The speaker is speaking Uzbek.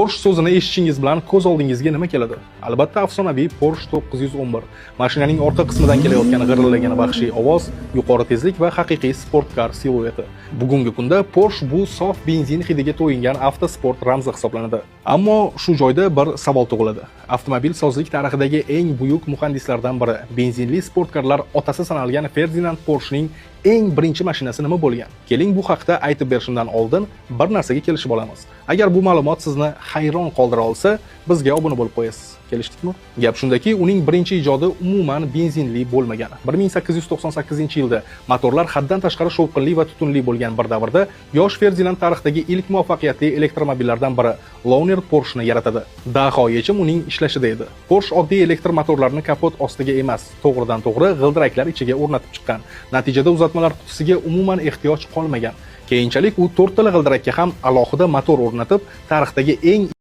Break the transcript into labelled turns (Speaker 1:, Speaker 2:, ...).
Speaker 1: Porsche so'zini eshitishingiz bilan ko'z oldingizga nima keladi? Albatta, afsonaviy Porsche 911. Mashinaning orqa qismidan kelayotgan g'irrillagan vahshiy ovoz, yuqori tezlik va haqiqiy sportkar silueti. Bugungi kunda Porsche bu sof benzin hidiga to'yingan avtosport ramzi hisoblanadi. Ammo shu joyda bir savol tug'iladi. Avtomobilsozlik tarixidagi eng buyuk muhandislardan biri, benzinli sportkarlar otasi sanalgan Ferdinand Porschening eng birinchi mashinasi nima bo'lgan? Keling bu haqda aytib berishimdan oldin bir narsaga kelishib olamiz. Agar bu ma'lumot sizni hayron qoldira olsa, bizga obuna bo'lib qo'yasiz. Kelishdikmi? Gap shundaki, uning birinchi ijodi umuman benzinli bo'lmagan. 1898-yilda motorlar haddan tashqari shovqinli va tutunli bo'lgan bir davrda yosh Ferdinand tarixdagi ilk muvaffaqiyatli elektromobillardan biri Lohner Porsche'ni yaratadi. Daho yechim uning ishlashida edi. Porsche oddiy elektr motorlarni kapot ostiga emas, to'g'ridan-to'g'ri g'ildiraklar ichiga o'rnatib chiqqan. Natijada uzatmalar qutisiga umuman ehtiyoj qolmagan. Keyinchalik u 4 tala g'ildirakka ham alohida motor o'rnatib, tarixdagi eng